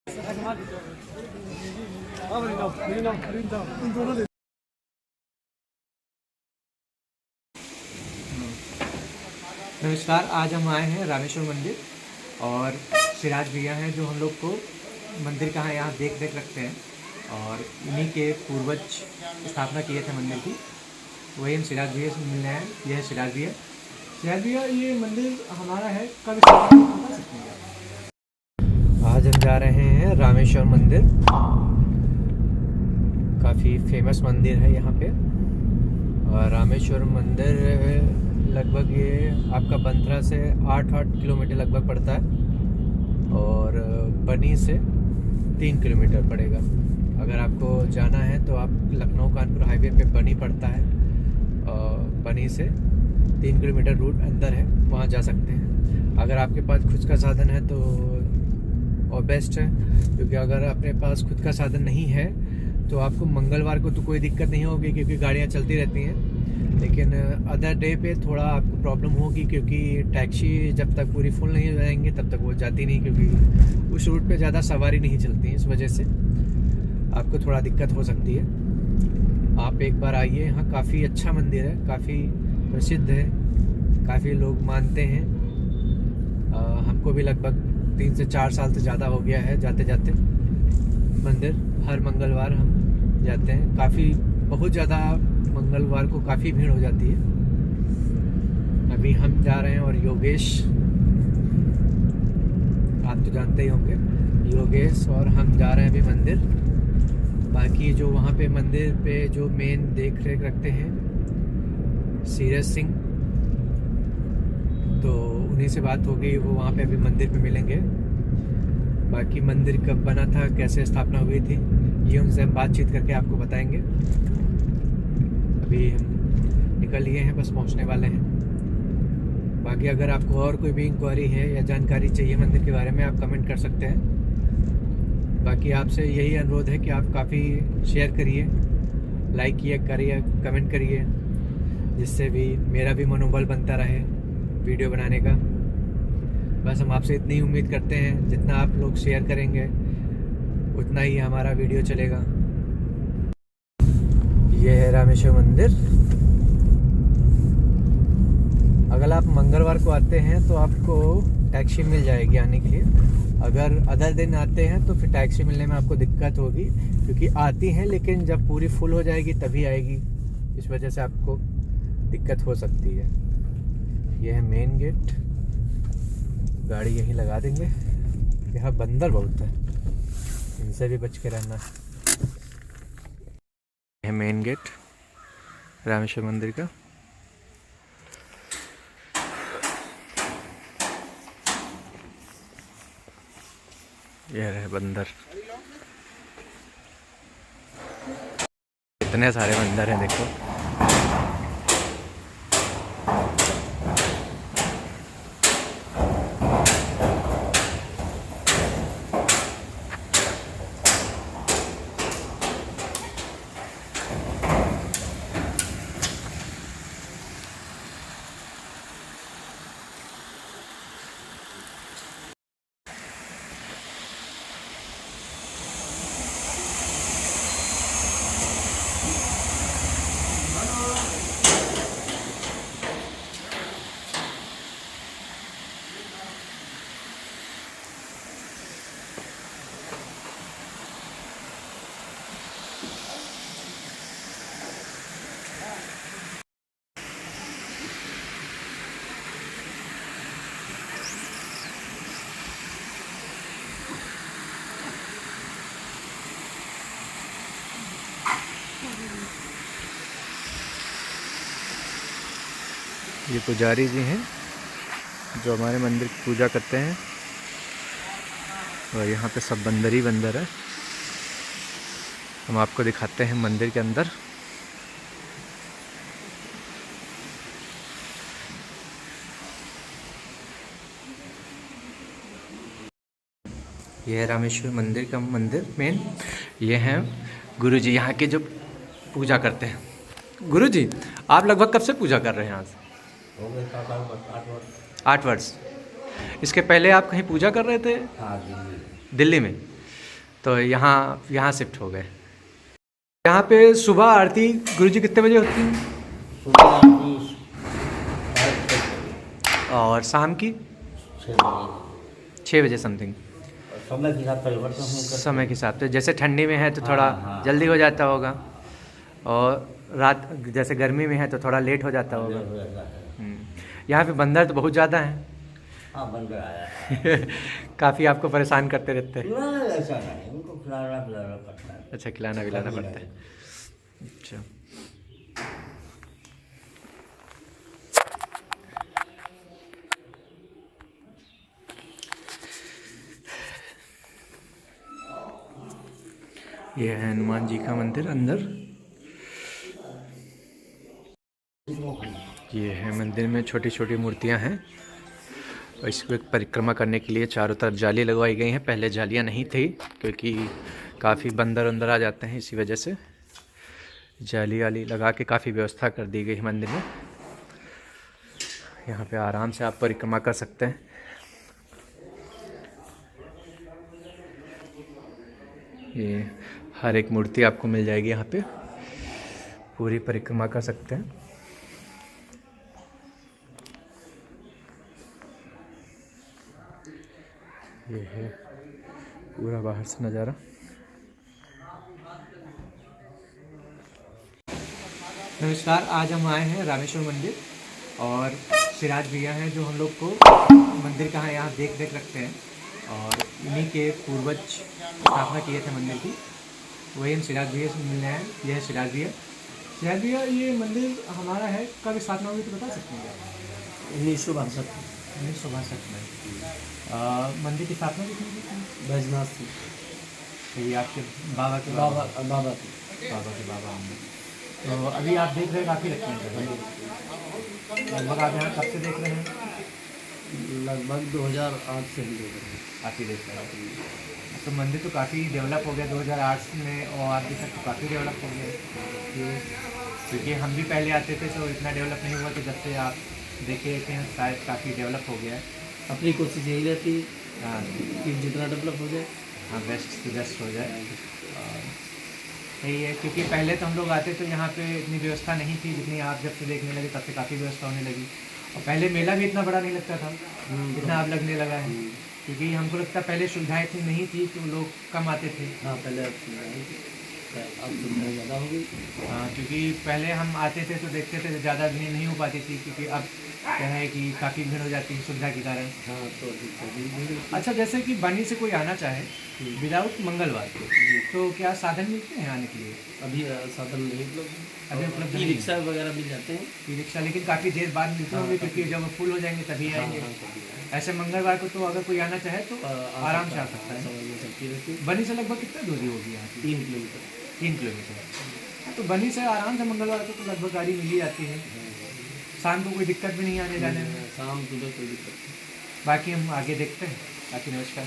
नमस्कार, आज हम आए हैं रामेश्वर मंदिर और सिराज भैया हैं जो हम लोग को मंदिर कहाँ यहाँ देख रखते हैं और इन्हीं के पूर्वज स्थापना किए थे मंदिर की। वही हम सिराज भैया से मिलने आए। यह है सिराज भैया। सिराज भैया, ये मंदिर हमारा है, कब स्थापना बता सकते हैं? आज हम जा रहे हैं रामेश्वर मंदिर। काफ़ी फेमस मंदिर है यहाँ पे। और रामेश्वर मंदिर लगभग ये आपका बंदरा से 8 किलोमीटर लगभग पड़ता है और बनी से 3 किलोमीटर पड़ेगा। अगर आपको जाना है तो आप लखनऊ कानपुर हाईवे पे बनी पड़ता है और बनी से 3 किलोमीटर रूट अंदर है, वहाँ जा सकते हैं। अगर आपके पास खुद का साधन है तो और बेस्ट है, क्योंकि अगर अपने पास खुद का साधन नहीं है तो आपको मंगलवार को तो कोई दिक्कत नहीं होगी क्योंकि गाड़ियाँ चलती रहती हैं, लेकिन अदर डे पे थोड़ा आपको प्रॉब्लम होगी क्योंकि टैक्सी जब तक पूरी फुल नहीं हो जाएंगी तब तक वो जाती नहीं, क्योंकि उस रूट पे ज़्यादा सवारी नहीं चलती है। इस वजह से आपको थोड़ा दिक्कत हो सकती है। आप एक बार आइए, यहाँ काफ़ी अच्छा मंदिर है, काफ़ी प्रसिद्ध है, काफ़ी लोग मानते हैं। हमको भी लगभग 3 से 4 साल से ज़्यादा हो गया है जाते जाते मंदिर। हर मंगलवार हम जाते हैं। काफ़ी बहुत ज़्यादा मंगलवार को काफ़ी भीड़ हो जाती है। अभी हम जा रहे हैं और योगेश, आप तो जानते ही होंगे, योगेश और हम जा रहे हैं अभी मंदिर। बाकी जो वहाँ पे मंदिर पे जो मेन देख रेख रखते हैं सीरज सिंह, तो उन्हीं से बात हो गई, वो वहाँ पे अभी मंदिर पे मिलेंगे। बाकी मंदिर कब बना था, कैसे स्थापना हुई थी, ये उनसे हम बातचीत करके आपको बताएंगे। अभी हम निकल लिए हैं, बस पहुँचने वाले हैं। बाकी अगर आपको और कोई भी इंक्वायरी है या जानकारी चाहिए मंदिर के बारे में, आप कमेंट कर सकते हैं। बाकी आपसे यही अनुरोध है कि आप काफ़ी शेयर करिए, लाइक करिए, कमेंट करिए, जिससे भी मेरा भी मनोबल बनता रहे वीडियो बनाने का। बस हम आपसे इतनी उम्मीद करते हैं, जितना आप लोग शेयर करेंगे उतना ही हमारा वीडियो चलेगा। ये है रामेश्वर मंदिर। अगर आप मंगलवार को आते हैं तो आपको टैक्सी मिल जाएगी आने के लिए। अगर अदर दिन आते हैं तो फिर टैक्सी मिलने में आपको दिक्कत होगी, क्योंकि आती हैं लेकिन जब पूरी फुल हो जाएगी तभी आएगी। इस वजह से आपको दिक्कत हो सकती है। यह है मेन गेट, गाड़ी यहीं लगा देंगे। यहाँ बंदर बहुत है, इनसे भी बच के रहना। यह मेन गेट रामेश्वर मंदिर का। यह रहे बंदर, इतने सारे बंदर हैं देखो। ये पुजारी जी हैं जो हमारे मंदिर की पूजा करते हैं, और यहाँ पे सब बंदर ही बंदर है। हम आपको दिखाते हैं मंदिर के अंदर। यह है रामेश्वर मंदिर का मंदिर मेन। ये हैं गुरु जी यहाँ के जो पूजा करते हैं। गुरु जी, आप लगभग कब से पूजा कर रहे हैं यहाँ से? हो गए 8 वर्ष। 8 वर्ष। इसके पहले आप कहीं पूजा कर रहे थे? हाँ, दिल्ली में। तो यहाँ शिफ्ट हो गए। यहाँ पे सुबह आरती गुरुजी कितने बजे होती है सुबह आरती 6 और शाम की बजे 6 बजे समथिंग? समय के साथ परिवर्तन होकर समय के हिसाब से, जैसे ठंडी में है तो थोड़ा हाँ। जल्दी हो जाता होगा, और रात जैसे गर्मी में है तो थोड़ा लेट हो जाता होगा। हो जाता है। यहाँ पे बंदर तो बहुत ज़्यादा हैं। हाँ बंदर आया है। काफ़ी आपको परेशान करते रहते हैं? ना ऐसा नहीं, उनको खिलाना पिलाना पड़ता है। अच्छा, खिलाना पिलाना कभी पड़ता है। नहीं। अच्छा, ये है हनुमान जी का मंदिर अंदर। ये है मंदिर में छोटी छोटी मूर्तियां हैं, और इसको परिक्रमा करने के लिए चारों तरफ जाली लगवाई गई हैं। पहले जालियां नहीं थी क्योंकि काफ़ी बंदर अंदर आ जाते हैं, इसी वजह से जाली वाली लगा के काफ़ी व्यवस्था कर दी गई है मंदिर में। यहाँ पे आराम से आप परिक्रमा कर सकते हैं। ये हर एक मूर्ति आपको मिल जाएगी यहाँ पे, पूरी परिक्रमा कर सकते हैं। ये है पूरा बाहर से नज़ारा। नमस्कार, आज हम आए हैं रामेश्वर मंदिर, और सिराज भैया हैं जो हम लोग को मंदिर कहाँ यहाँ देख रखते हैं, और इन्हीं के पूर्वज स्थापना किए थे मंदिर की। वही हम सिराज भैया से मिलने आए। यह है सिराज भैया। सिराज भैया, ये मंदिर हमारा है, कब स्थापना हुई तो बता सकते हैं क्या? 1962 में। मंदिर की स्थापना कितनी की? बैजनाथ से ये आपके बाबा के बाबा होंगे। तो अभी आप देख रहे हैं काफ़ी लगते हैं लगभग। आप यहाँ कब से देख रहे हैं? लगभग 2008 से हम देख रहे हैं। आप ही देख रहे हैं। तो मंदिर तो काफ़ी डेवलप हो गया 2008 में, और अभी तक तो काफ़ी डेवलप हो गया। क्योंकि हम भी पहले आते थे तो इतना डेवलप नहीं हुआ, तो जब से आप देखे थे शायद काफ़ी डेवलप हो गया है। अपनी कोशिश यही रहती है हाँ कि जितना डेवलप हो जाए, हाँ, बेस्ट से बेस्ट हो जाए। यही है, क्योंकि पहले तो हम लोग आते तो यहाँ पे इतनी व्यवस्था नहीं थी जितनी आप जब से देखने लगे तब से काफ़ी व्यवस्था होने लगी। और पहले मेला भी इतना बड़ा नहीं लगता था जितना अब लगने लगा है, क्योंकि हमको लगता पहले सुविधाएं इतनी नहीं थी तो लोग कम आते थे। हाँ पहले अब सुविधाएं ज़्यादा हो गई। हाँ, क्योंकि पहले हम आते थे तो देखते थे ज़्यादा भीड़ नहीं हो पाती थी, क्योंकि अब क्या है कि काफ़ी भीड़ हो जाती है सुविधा के कारण। हाँ तो अच्छा, जैसे कि बनी से कोई आना चाहे विदाउट मंगलवार तो क्या साधन मिलते हैं आने के लिए? अभी साधन नहीं अभी उपलब्ध ई नहीं। रिक्शा वगैरह मिल जाते हैं। ई रिक्शा लेकिन काफ़ी देर बाद मिलते होंगे, क्योंकि जब वो फुल हो जाएंगे तभी आएंगे। ऐसे मंगलवार को तो अगर कोई आना चाहे तो आराम से आ सकता है। समझ सकती रहती है। बनी से लगभग कितना दूरी होगी यहाँ से? 3 किलोमीटर। 3 किलोमीटर। तो बनी से आराम से मंगलवार को तो लगभग गाड़ी मिल ही जाती है। शाम को कोई दिक्कत भी नहीं आने जाने में। शाम सुबह कोई दिक्कत नहीं। बाकी हम आगे देखते हैं। बाकी नमस्कार।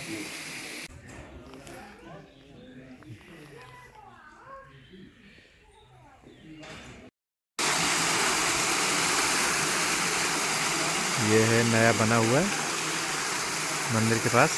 ये है नया बना हुआ है मंदिर के पास।